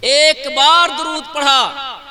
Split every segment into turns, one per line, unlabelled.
एक बार दुरूद पढ़ा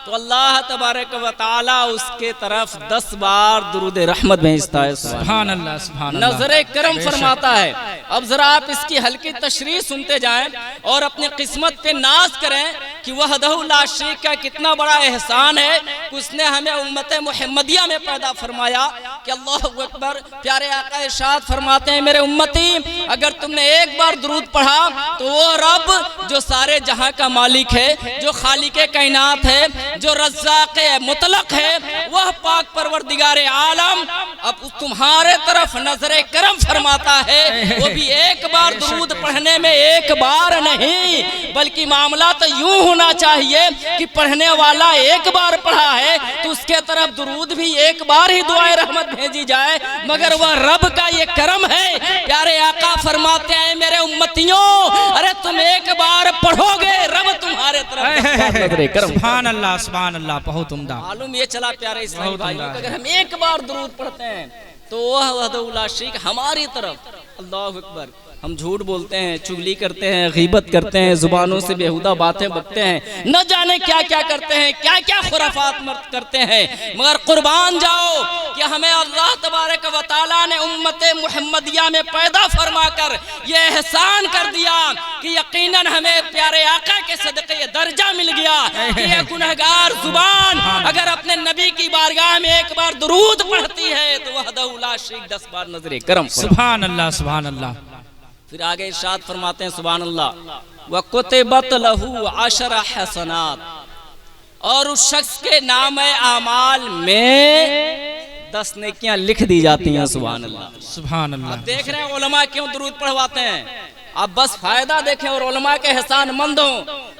तो अल्लाह तबारक व तआला उसके तरफ 10 बार दुरूद रहमत भेजता है।
सुभान अल्लाह, सुभान अल्लाह।
नजरे करम फरमाता है। अब जरा आप इसकी हल्की तशरीह सुनते जाएं और अपनी किस्मत पे नाज करें कि वहदहु ला शरीक का कितना बड़ा एहसान है कि उसने हमें उम्मत मुहम्मदिया में पैदा फरमाया। कि अल्लाहु अकबर। प्यारे आका इरशाद फरमाते हैं, मेरे उम्मती अगर तुमने एक बार दुरूद पढ़ा तो वो रब जो सारे जहां का मालिक है, जो खालिके कायनात है, जो रज़्ज़ाक़ मुतलक है, वह पाक परवरदिगारे आलम अब तुम्हारे तरफ नजरे करम फरमाता है। वो भी एक बार दुरूद पढ़ने में, एक बार नहीं बल्कि मामला तो यूं होना चाहिए कि पढ़ने वाला एक बार पढ़ा है तो उसके तरफ दुरूद भी एक बार ही दुआए रहमत भेजी जाए, मगर वह रब का ये करम है। प्यारे आका फरमाते हैं, मेरे उम्मतियों अरे तुम एक बार पढ़ोगे रब तुम्हारे तरफ।
सुभान अल्लाह, सुभान अल्लाह, बहुत उम्दा।
मालूम ये चला प्यारे इस्लामी भाइयों, अगर हम एक बार दुरूद पढ़ते हैं तो वह वहदहु ला शरीक हमारी तरफ। अल्लाहु अकबर। हम झूठ बोलते हैं, चुगली करते हैं, गीबत करते हैं, जुबानों से बेहुदा बातें बकते हैं, न जाने क्या क्या करते हैं, क्या क्या खुराफात करते हैं, मगर कुर्बान जाओ कि हमें अल्लाह तबारक व तआला ने उम्मत मुहम्मदिया में पैदा फरमाकर ये एहसान कर दिया कि यकीनन हमें प्यारे आका के सदक़े ये दर्जा मिल गया कि ये गुनहगार जुबान अगर अपने नबी की बारगाह में एक बार दुरूद पढ़ती है तो वहदहु ला शरीक 10 बार नजरे करम।
सुभान अल्लाह, सुभान अल्लाह।
फिर आगे इरशाद फरमाते हैं, सुभान अल्लाह, व कुतिबत लहू अशरा हसनात, और उस शख्स के नाम आमाल में 10 नेकियां लिख दी जाती हैं। सुभान अल्लाह,
सुभान अल्लाह।
अब देख रहे हैं उलमा क्यों दुरूद पढ़वाते हैं। आप बस फायदा देखें और उलमा के एहसान मंद हो,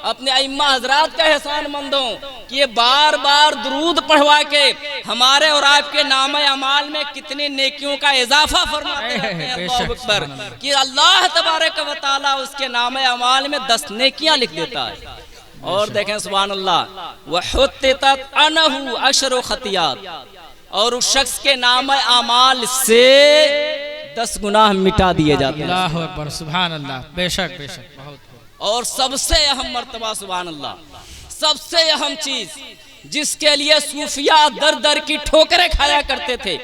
अपने अइम्मा हजरात का एहसान मंद हो कि ये बार बार दुरूद पढ़वा के हमारे और आपके नाम अमाल में कितनी नेकियों का इजाफा फरमाते हैं। अल्लाहु अकबर। कि अल्लाह तबारक व तआला उसके नाम अमाल में 10 नेकियां लिख देता है। और देखें सुभान अल्लाह, व हुत्तितत अनहु अशरु खतियात, और उस शख्स के नाम अमाल से 10 गुनाह मिटा दिए जाते हैं।
अल्लाहु अकबर, सुभान अल्लाह। बेशक बेशक, बहुत।
और सबसे अहम मर्तबा सुभान अल्लाह, सबसे अहम चीज जिसके लिए सूफिया दर दर की ठोकरें खाया करते थे,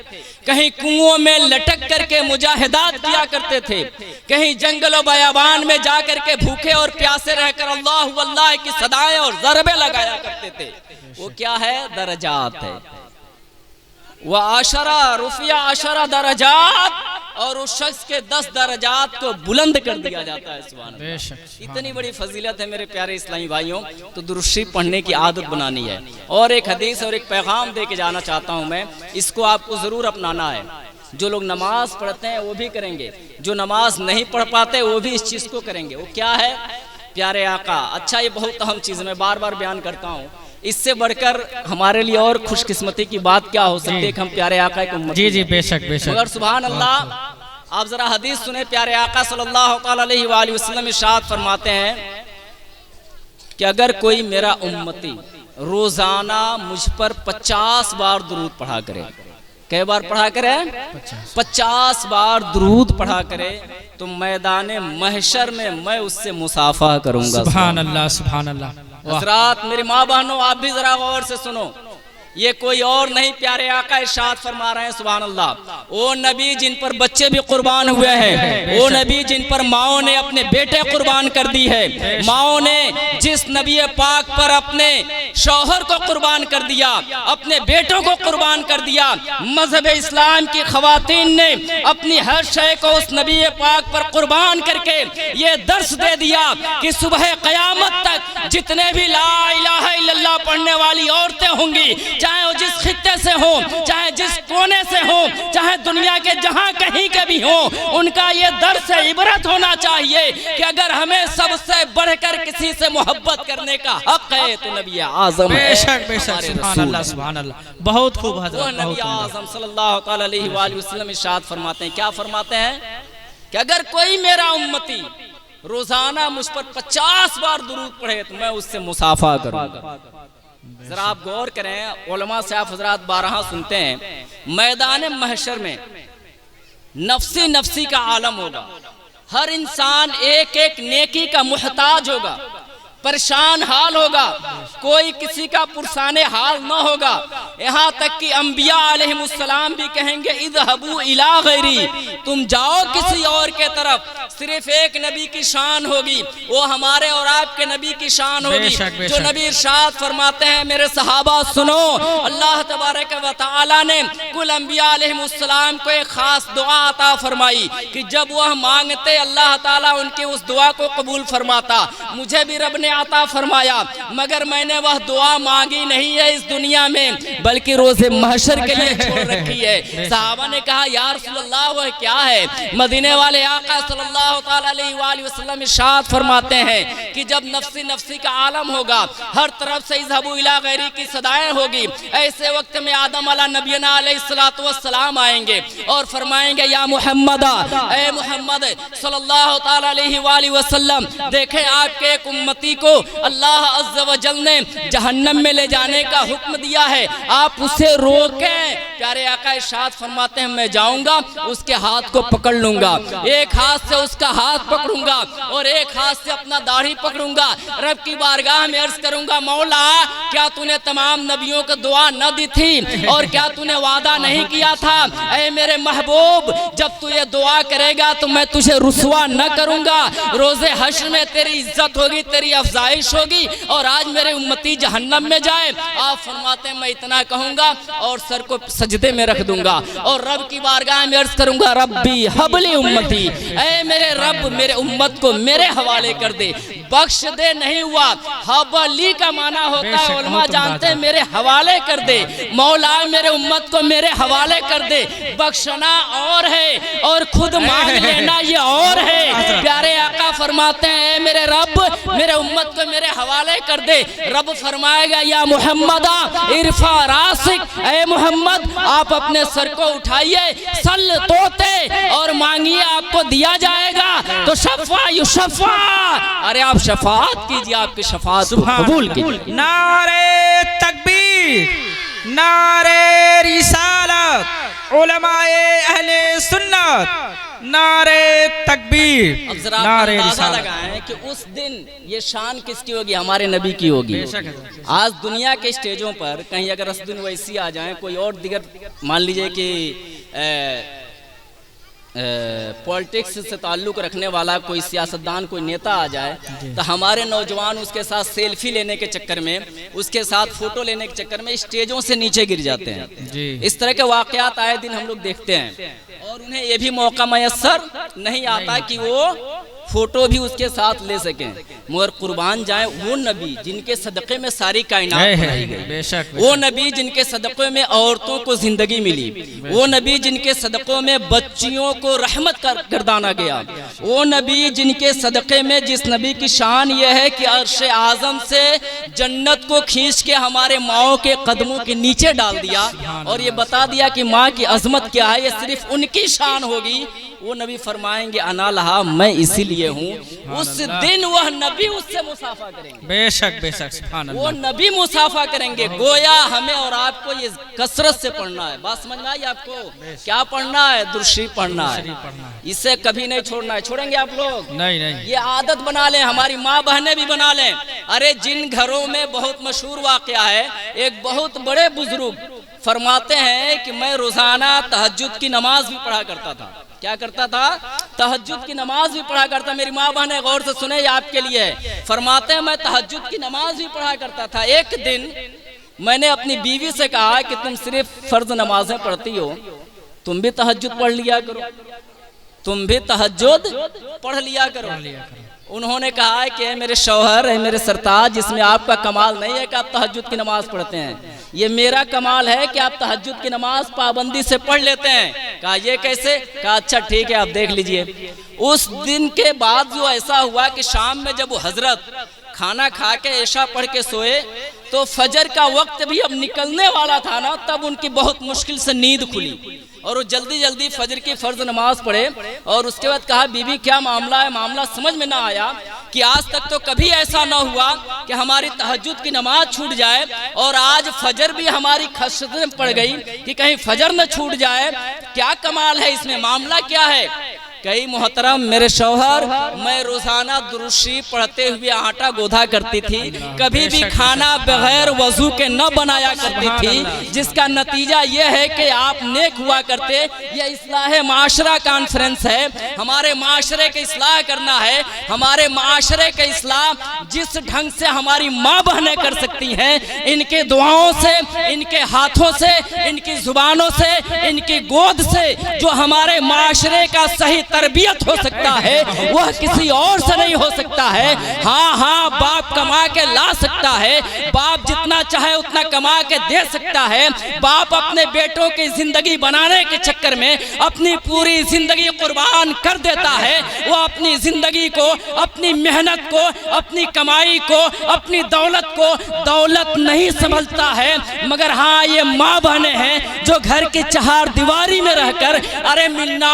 कहीं कुओं में लटक करके मुजाहिदात किया करते थे, कहीं जंगलों बयाबान में जाकर के भूखे और प्यासे रहकर अल्लाह अल्लाह की सदाएं और ज़रबे लगाया करते थे, वो क्या है? दरजात है। वह आशरा रुफिया आशरा दरजात, और उस शख्स के 10 दरजात को बुलंद कर दिया जाता है। सुभान अल्लाह। इतनी बड़ी फजीलत है मेरे प्यारे इस्लामी भाइयों, तो दुरूद शरीफ पढ़ने की आदत बनानी है। और एक हदीस और एक पैगाम दे के जाना चाहता हूँ मैं, इसको आपको ज़रूर अपनाना है। जो लोग नमाज पढ़ते हैं वो भी करेंगे, जो नमाज नहीं पढ़ पाते वो भी इस चीज़ को करेंगे। वो क्या है? प्यारे आका। अच्छा, ये बहुत अहम चीज़ मैं बार बार बयान करता हूँ, इससे बढ़कर हमारे लिए और खुशकिस्मती की बात क्या हो सकती है कि हम प्यारे आका की उम्मत।
जी जी, बेशक बेशक।
मगर सुभान अल्लाह, आप जरा हदीस सुने। प्यारे आका सल्लल्लाहु अलैहि वसल्लम इरशाद फरमाते हैं कि अगर कोई मेरा उम्मती रोजाना मुझ पर 50 बार दुरूद पढ़ा करे, कै बार पढ़ा करे? 50 बार दुरूद पढ़ा करे, तो मैदान महशर में मैं उससे मुसाफा करूंगा।
सुभान अल्लाह, सुभान अल्लाह।
हज़रात, मेरी माँ बहनों, आप भी जरा गौर से सुनो, ये कोई और नहीं, प्यारे आका इरशाद फरमा रहे हैं। सुभान अल्लाह। वो नबी जिन पर बच्चे भी कुर्बान हुए हैं, वो नबी जिन पर माओ ने अपने बेटे कुर्बान कर दी है, माओ ने जिस नबी पाक पर अपने शौहर को कुर्बान कर दिया, अपने बेटों को कुर्बान कर दिया, मजहब इस्लाम की खवातीन ने अपनी हर शय को उस नबी पाक पर कुर्बान करके ये दर्श दे दिया कि सुबह क़यामत तक जितने भी ला इलाहा इल्लल्लाह पढ़ने वाली औरतें होंगी, चाहे वो जिस खित्ते से हो, चाहे जिस कोने से हो, चाहे दुनिया के जहां कहीं के भी हो, उनका ये दर्द से इबरत होना चाहिए कि अगर हमें सबसे बढ़कर किसी से मोहब्बत करने का हक है तो नबी आज़म है।
बेशक बेशक, सुभान अल्लाह, सुभान अल्लाह। बहुत खूब हज़रत।
वो नबी आज़म सल्लल्लाहु अलैहि वसल्लम इरशाद फरमाते हैं, क्या फरमाते हैं? कि अगर कोई मेरा उम्मती रोजाना मुझ पर 50 बार दुरूद पढ़े तो मैं उससे मुसाफा करूंगा। जरा आप गौर करें, उलमा से आप हजरात 12 सुनते हैं, मैदान महशर में नफ्सी नफ्सी का आलम होगा, हर इंसान एक एक नेकी का मुहताज होगा, परेशान हाल होगा, कोई किसी का पुरसाने हाल न होगा। यहाँ तक कि अंबिया अलैहिमुस्सलाम भी कहेंगे इज़हबू इला गैरी, तुम जाओ किसी और के तरफ। सिर्फ एक नबी की शान होगी, वो हमारे और आपके नबी की शान होगी, जो नबी इरशाद फरमाते हैं, मेरे सहाबा सुनो, अल्लाह तबारक व तआला ने कुल अंबिया अलैहिमुस्सलाम को एक खास दुआ अता फरमाई कि जब वह मांगते अल्लाह ताला उनकी उस दुआ को कबूल फरमाता। मुझे भी रब ने अता फरमाया, मगर मैंने वह दुआ मांगी नहीं है इस दुनिया में, बल्कि रोज़े महशर के लिए छोड़ रखी है। सहाबा ने कहा या रसूलल्लाह वह क्या है? मदीने वाले आका सल्लल्लाहु अलैहि वसल्लम इरशाद फरमाते हैं कि जब नफ्सी नफ्सी का आलम होगा, हर तरफ से इज़हबू इला गैरी की सदाएं होगी, ऐसे वक्त में आदम अला नबीना अलैहिस्सलातु वस्सलाम आएंगे और फरमाएंगे या मुहम्मद, ए मुहम्मद सल्लल्लाहु अलैहि वसल्लम, देखें आपके एक उम्मती को अल्लाह अज़्ज़ व जल ने जहन्नम में ले जाने का हुक्म दिया है, आप उसे रोकें। प्यारे आका इरशाद फरमाते हैं मैं जाऊंगा, उसके हाथ को पकड़ लूंगा, एक हाथ से उसका हाथ पकड़ूंगा और एक हाथ से अपना दाढ़ी पकड़ूंगा, रब की बारगाह में अर्ज करूंगा मौला क्या तूने तमाम नबियों को दुआ न दी थी और क्या तूने वादा नहीं किया था? ऐ मेरे महबूब, जब तू ये दुआ करेगा तो मैं तुझे रुसवा न करूंगा, रोज़े हश्र में तेरी इज्जत होगी, तेरी अफजाइश होगी और आज मेरे उम्मती जहन्नम में जाए। आप फरमाते हैं मैं इतना कहूंगा और सर को सजदे में रख दूंगा और रब की बारगाह में अर्ज करूंगा रब्बी हबली उम्मती, ऐ मेरे रब मेरे उम्मत को मेरे हवाले कर दे, बख्श दे नहीं हुआ, हबली का माना होता है उलमा जानते हैं मेरे हवाले कर दे, मौला मेरे उम्मत को मेरे हवाले कर दे। बख्शना और है और खुद मांग लेना ये और है। प्यारे आका फरमाते हैं मेरे रब मेरे उम्मत को मेरे हवाले कर दे। रब फरमाएगा या मुहम्मद इरफा रासिक, ऐ मोहम्मद आप अपने सर को उठाइए, सल तोते और मांगिए आपको दिया जाएगा। तो शफा युशफा, अरे आप शफाअत कीजिए, आपकी शफाअत कबूल कीजिए।
नारे तकबीर, नारे रिसालत, उलमाए अहले सुन्नत, नारे तकबीर।
अब जरा अंदाजा लगाएं कि उस दिन ये शान किसकी होगी? हमारे नबी की होगी। आज दुनिया के स्टेजों पर कहीं अगर रसदुन वैसी आ जाए, कोई और दिगर मान लीजिए कि पॉलिटिक्स से ताल्लुक़ रखने वाला कोई सियासतदान कोई नेता आ जाए, तो हमारे नौजवान उसके साथ सेल्फी लेने के चक्कर में, उसके साथ फ़ोटो लेने के चक्कर में स्टेजों से नीचे गिर जाते हैं। इस तरह के वाक़यात आए दिन हम लोग देखते हैं और उन्हें ये भी मौका मैसर नहीं आता कि वो फोटो भी उसके साथ ले सकें। मगर कुर्बान जाए वो नबी जिनके सदक़े में सारी कायनात बनाई गई, वो नबी जिनके सदक़े में औरतों को जिंदगी मिली, वो नबी जिनके सदक़ों में बच्चियों को रहमत गर्दाना गया, वो नबी जिनके सदक़े में, जिस नबी की शान ये है कि अर्श आज़म से जन्नत को खींच के हमारे माओ के कदमों के नीचे डाल दिया और ये बता दिया कि माँ की अजमत क्या है, ये सिर्फ उनकी शान होगी। वो नबी फरमाएंगे अना लहा, मैं इसीलिए हूँ। उस दिन वह नबी उससे मुसाफा करेंगे।
बेशक बेशक सुभान अल्लाह।
वो नबी मुसाफा करेंगे। गोया हमें और आपको ये कसरत से पढ़ना है। बात समझ में आई आपको? क्या पढ़ना है? दुरूद पढ़ना है। इसे कभी नहीं छोड़ना है। छोड़ेंगे आप लोग?
नहीं नहीं,
ये आदत बना लें, हमारी माँ बहनें भी बना लें। अरे जिन घरों में बहुत मशहूर वाक़या है, एक बहुत बड़े बुजुर्ग फरमाते हैं कि मैं रोजाना तहज्जुद की नमाज भी पढ़ा करता था। क्या करता था? तहज्जुद की नमाज भी पढ़ा करता। मेरी माँ बहनें गौर से सुने आपके लिए। फरमाते हैं मैं तहज्जुद की नमाज भी पढ़ा करता था। एक दिन मैंने अपनी बीवी से कहा कि तुम सिर्फ फर्ज नमाजें पढ़ती हो, तुम भी तहज्जुद पढ़ लिया करो, तुम भी तहज्जुद पढ़ लिया करो। उन्होंने कहा है कि मेरे शौहर है, मेरे सरताज, इसमें आपका कमाल नहीं है कि आप तहज्जुद की नमाज पढ़ते हैं, ये मेरा कमाल है कि आप तहज्जुद की नमाज पाबंदी से पढ़ लेते हैं। कहा ये कैसे? कहा अच्छा ठीक है आप देख लीजिए। उस दिन के बाद जो ऐसा हुआ कि शाम में जब वो हजरत खाना खा के ऐशा पढ़ के सोए तो फजर का वक्त भी अब निकलने वाला था ना, तब उनकी बहुत मुश्किल से नींद खुली और वो जल्दी जल्दी फजर की फर्ज नमाज पढ़े और उसके बाद कहा बीवी क्या मामला है? मामला समझ में ना आया कि आज तक तो कभी ऐसा ना हुआ कि हमारी तहज्जुद की नमाज छूट जाए और आज फजर भी हमारी खसरत में पड़ गई कि कहीं फजर न छूट जाए। क्या कमाल है इसमें? मामला क्या है? कई मोहतरम मेरे शौहर, मैं रोजाना दुरूशी पढ़ते हुए आटा गोधा करती थी, कभी भी खाना बगैर वजू के न बनाया करती थी, जिसका नतीजा यह है कि आप नेक हुआ करते। यह इस्लाह माशरा कॉन्फ्रेंस है, हमारे माशरे के इस्लाह करना है। हमारे माशरे के इस्लाह जिस ढंग से हमारी माँ बहनें कर सकती हैं, इनके दुआओं से, इनके हाथों से, इनकी जुबानों से, इनकी गोद से जो हमारे माशरे का सही तरबियत हो सकता है, वह किसी और से नहीं हो सकता है। हाँ हाँ, बाप कमा के ला सकता है, बाप जितना चाहे उतना कमा के दे सकता है। बाप अपने बेटों की जिंदगी बनाने के चक्कर में अपनी पूरी जिंदगी कुर्बान कर देता है। वो अपनी जिंदगी को, अपनी मेहनत को, अपनी कमाई को, अपनी दौलत को दौलत नहीं समझता है। मगर हाँ, ये माँ बहनें हैं जो घर की चार दीवारी में रहकर, अरे मिलना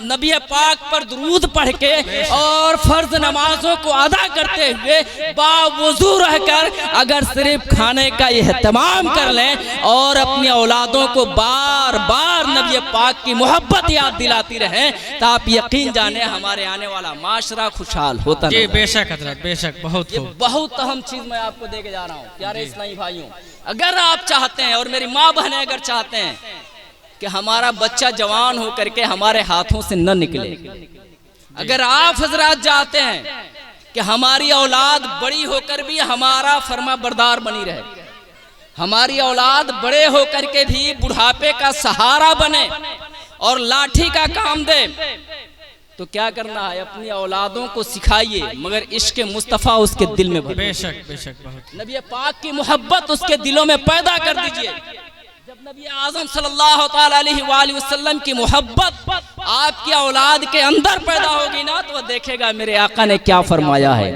नबी पाक पर दुरूद पढ़ के और फर्ज नमाजों को अदा करते हुए बावजू रहकर अगर सिर्फ खाने का एहतमाम कर लें और अपनी औलादों को बार बार नबी पाक की मोहब्बत याद दिलाती रहें, तो आप यकीन जाने हमारे आने वाला माशरा खुशहाल होता है।
बेशक हजरत, बेशक।
बहुत अहम चीज मैं आपको देके जा रहा हूँ प्यारे इस्लामी भाइयों। अगर आप चाहते हैं और मेरी माँ बहनें अगर चाहते हैं कि हमारा बच्चा जवान होकर के हमारे हाथों से न निकले, अगर आप हजरात चाहते हैं कि हमारी औलाद बड़ी होकर भी हमारा फर्मा बरदार बनी रहे, हमारी औलाद बड़े होकर के भी बुढ़ापे का सहारा बने और लाठी का काम दे, तो क्या करना है? अपनी औलादों को सिखाइए, मगर इश्क मुस्तफ़ा उसके दिल में भरे।
बेशक बेशक।
नबी पाक की मोहब्बत उसके दिलों में पैदा कर दीजिए। जब नबी आज़म सल्लल्लाहु अलैहि वसल्लम की मोहब्बत आपकी औलाद के अंदर पैदा होगी ना, तो वह देखेगा मेरे आका ने क्या फरमाया है,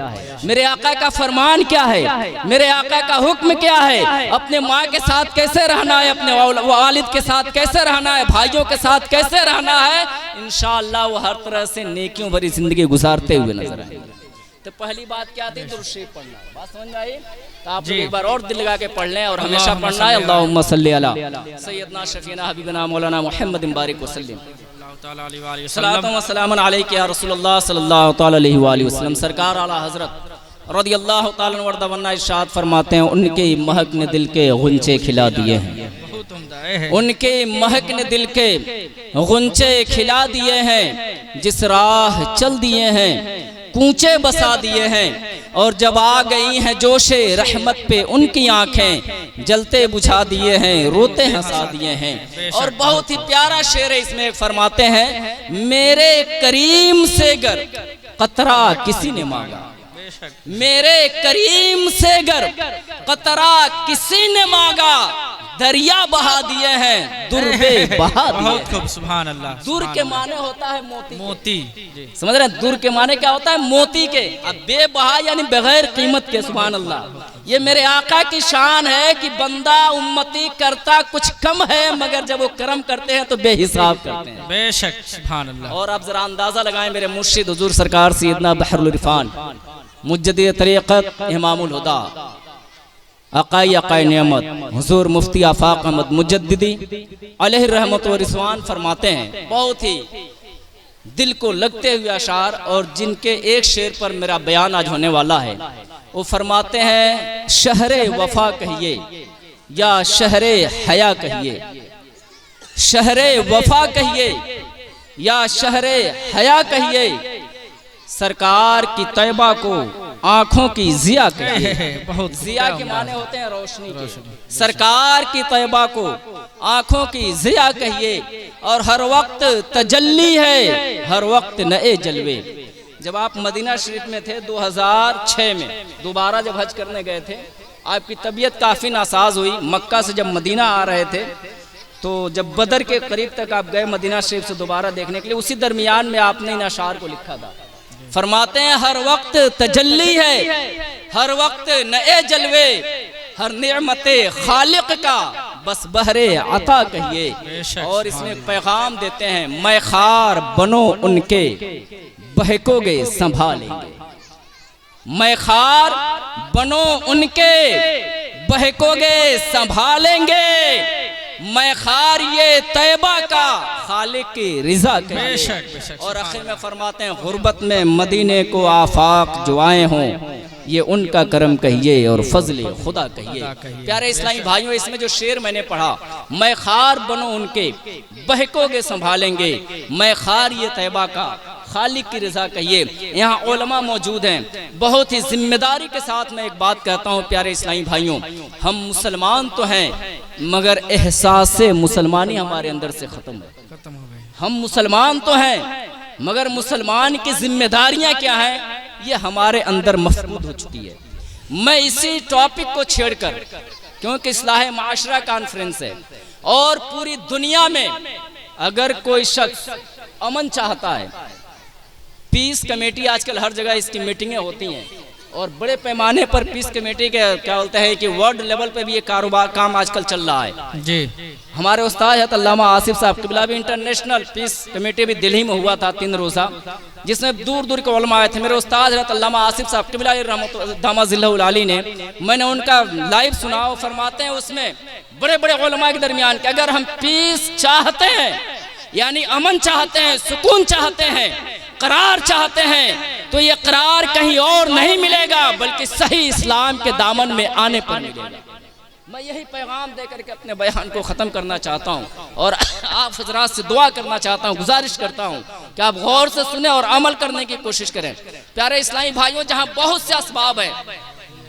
मेरे आका का फरमान क्या है, मेरे आका का हुक्म क्या है, अपने माँ के साथ कैसे रहना है, अपने वालिद के साथ कैसे रहना है, भाइयों के साथ कैसे रहना है। इंशाअल्लाह वो हर तरह से नेकियों भरी जिंदगी गुजारते हुए नजर आएंगे। तो पहली बात क्या थी? दुरूद शरीफ पढ़ना। बात समझ में आई? तो आप एक बार और दिल लगा के पढ़ लें और हमेशा पढ़ना है अल्लाहुम्मा सल्ली अला सय्यदना शफीना हबीबना मौलाना मुहम्मद बारिक वसल्लम सल्लल्लाहु व सलाम अलैका या रसूलुल्लाह सल्लल्लाहु अलैहि वसल्लम। सरकार आला हजरत रदियल्लाहु ताला अन्हु वरदवन्ना इरशाद फरमाते हैं, उनके महक ने दिल के गुंचे खिला दिए हैं, उनके महक ने दिल के गुंचे खिला दिए हैं, जिस राह चल दिए हैं कूचे बसा दिए हैं, और जब आ गई हैं जोशे रहमत पे उनकी आंखें जलते बुझा दिए हैं, रोते हंसा दिए हैं। और बहुत ही प्यारा शेर है इसमें, एक फरमाते हैं, मेरे करीम से गर कतरा किसी ने मांगा, मेरे करीम से गर कतरा किसी ने मांगा, दरिया बहा दिए हैं, दुर बे बहा दिए।
बहुत खूब, सुभान अल्लाह।
दुर के माने होता है मोती,
मोती,
समझ रहे हैं? दुर के माने क्या होता है? मोती के। अब बेबहा यानी बगैर कीमत के। सुभान अल्लाह। ये मेरे आका की शान है कि बंदा उम्मती करता कुछ कम है, मगर जब वो करम करते हैं तो बेहिसाब करते हैं।
बेशक, सुभान अल्लाह।
और आप जरा अंदाजा लगाएं, मेरे मुर्शिद हुजूर सरकार सैयदना बहरुल इरफान मुज्जदिद तरीक़त इमामुल हुदा अकाई अकाई नेमत हुजूर मुफ्ती आफाक अहमद मुजद्दिदी अलैहि रहमत व रिज़वान फरमाते हैं, बहुत ही दिल को लगते हुए अशार, और जिनके एक शेर पर मेरा बयान आज होने वाला है। वो फरमाते हैं, शहरे वफा कहिए या शहरे हया कहिए, शहरे वफा कहिए या शहरे हया कहिए, सरकार की तैबा को आंखों की जिया कहिए।
बहुत
जिया के माने होते हैं रोशनी के। सरकार की तैबा को आंखों की जिया कहिए, और हर वक्त तजल्ली है, हर वक्त नए जलवे। जब आप मदीना शरीफ में थे 2006 में, दोबारा जब हज करने गए थे, आपकी तबीयत काफ़ी नासाज हुई। मक्का से जब मदीना आ रहे थे, तो जब बदर के करीब तक आप गए मदीना शरीफ से दोबारा देखने के लिए, उसी दरमियान में आपने इन अशार को लिखा था। फरमाते हैं, हर वक्त तजल्ली है, हर वक्त नए जलवे, हर नेमते खालिक का बस बहरे अता कहिए। और इसमें पैगाम देते हैं, मैं खार बनो उनके बहकोगे संभालेंगे, मैं खार बनो उनके बहकोगे संभालेंगे, मैं खार ये तैबा का खालिक की रिजा कहिए।
बेशक
और आखिर में फरमाते हैं गुर्बत में मदीने को आफाक जो आए हों ये उनका करम कहिए और फजल खुदा कहिए। प्यारे इस्लामी भाइयों, इसमें जो शेर मैंने पढ़ा, मैं खार बनो उनके बहकोगे संभालेंगे, मैं खार ये तैबा का खालिक की रजा कहिए। यहाँ उलमा मौजूद हैं, बहुत ही जिम्मेदारी के साथ मैं एक बात कहता हूँ प्यारे इस्लामी भाइयों, हम मुसलमान तो हैं मगर एहसास मुसलमानी हमारे अंदर से खत्म है। हम मुसलमान तो हैं मगर मुसलमान की जिम्मेदारियां क्या हैं ये हमारे अंदर मफकूद हो चुकी है। मैं इसी टॉपिक को छेड़कर, क्योंकि इस्लाह माशरा कॉन्फ्रेंस है और पूरी दुनिया में अगर कोई शख्स अमन चाहता है, पीस कमेटी आजकल हर जगह इसकी मीटिंगें होती हैं और बड़े पैमाने पर पीस कमेटी के क्या बोलते हैं कि वर्ल्ड लेवल पे भी ये कारोबार काम आजकल चल रहा है जी। हमारे उस्ताद हज़रत अल्लामा आसिफ साहब किबला भी इंटरनेशनल पीस कमेटी भी दिल्ली में हुआ था 3 रोज़ा, जिसमें दूर दूर के उलमा आए थे। मेरे उस्ताद हज़रत अल्लामा आसिफ साहब किबला दामा ज़िल्लहुल आली ने, मैंने उनका लाइव सुना, वो फरमाते हैं उसमें बड़े बड़े उलमा के दरमियान कि अगर हम पीस चाहते हैं यानी अमन चाहते हैं, सुकून चाहते हैं, करार चाहते हैं, तो ये करार कहीं और नहीं मिलेगा बल्कि सही इस्लाम के दामन में आने पर मिलेगा। मैं यही पैगाम देकर के अपने बयान को ख़त्म करना चाहता हूँ और आप हजरात से दुआ करना चाहता हूँ, गुजारिश करता हूँ कि आप गौर से सुने और अमल करने की कोशिश करें। प्यारे इस्लामी भाइयों, जहाँ बहुत से असबाब हैं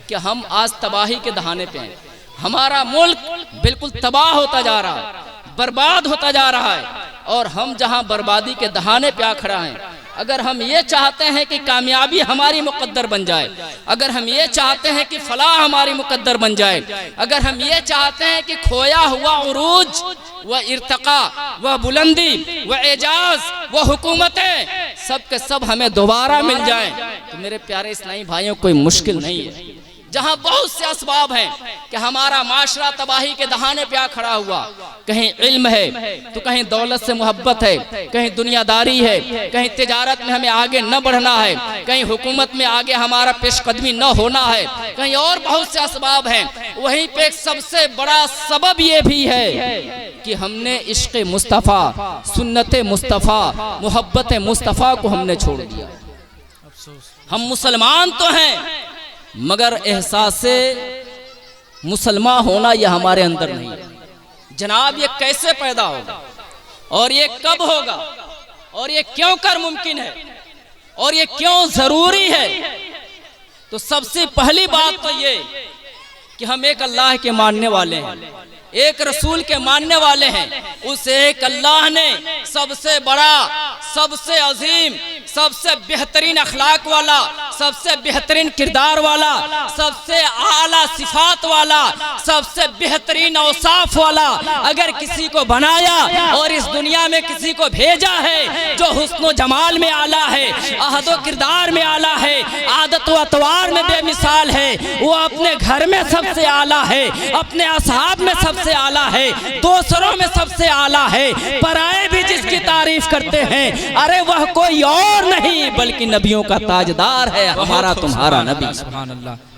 कि हम आज तबाही के दहाने पे हैं, हमारा मुल्क बिल्कुल तबाह होता जा रहा है, बर्बाद होता जा रहा है और हम जहाँ बर्बादी के दहाने पे आ खड़ा हैं, अगर हम ये चाहते हैं कि कामयाबी हमारी मुकद्दर बन जाए, अगर हम ये चाहते हैं कि फलाह हमारी मुकद्दर बन जाए, अगर हम ये चाहते हैं कि खोया हुआ उरूज व इर्तका व बुलंदी व एजाज व हुकूमतें सब के सब हमें दोबारा मिल जाए, तो मेरे प्यारे इस्लामी भाइयों कोई मुश्किल नहीं है। जहाँ बहुत से असबाब हैं कि हमारा माशरा तबाही के दहाने पे आ खड़ा हुआ, कहीं इल्म है तो कहीं दौलत से मोहब्बत है, कहीं दुनियादारी है, कहीं तिजारत में हमें आगे न बढ़ना है, कहीं हुकूमत में आगे हमारा पेशकदमी न होना है, कहीं और बहुत से असबाब हैं। वहीं पे एक सबसे बड़ा सबब ये भी है कि हमने इश्क़ मुस्तफ़ा, सुन्नत मुस्तफ़ा, मोहब्बत मुस्तफ़ा को हमने छोड़ दिया। हम मुसलमान तो हैं मगर एहसासे मुसलमान होना यह हमारे अंदर नहीं है। जनाब, ये कैसे पैदा होगा और ये कब होगा और ये क्यों कर मुमकिन है और ये क्यों जरूरी है? तो सबसे पहली बात तो ये कि हम एक अल्लाह के मानने वाले हैं, एक रसूल के मानने वाले हैं। उस एक अल्लाह ने सबसे बड़ा, सबसे अजीम, सबसे बेहतरीन अखलाक वाला, सबसे बेहतरीन किरदार वाला, सबसे आला सिफात वाला, सबसे बेहतरीन औसाफ वाला अगर किसी को बनाया और इस दुनिया में किसी को भेजा है जो हुस्न जमाल में आला है, अहद किरदार में आला है, आदत व अतवार में बेमिसाल है, वो अपने घर में सबसे आला है, अपने असहाब में सबसे आला है, दूसरों में सबसे आला है, पराए भी जिसकी तारीफ करते हैं, अरे वह कोई और नहीं बल्कि नबियों का ताजदार है, हमारा तुम्हारा नबी। सुभान अल्लाह।